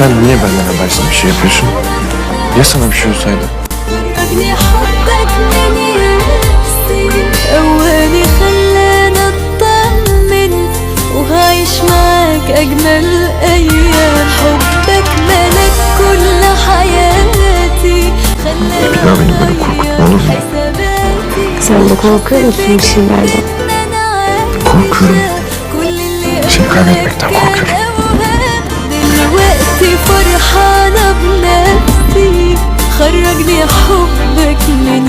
Sen niye benden habersiz bir şey yapıyorsun? Ya sana bir şey olsaydı? فرجني حبك من نفسي قواني خلاني اطمن وهعيش معاك اجمل ايام حبك ملك كل حياتي خلاني Bir daha beni böyle korkutma, olur mu? حساباتي Sen de korkuyor musun bir şeylerden? Korkuyorum. Seni kaybetmekten korkuyorum. دلوقتي فرحانة بنفسي خرجني حبك من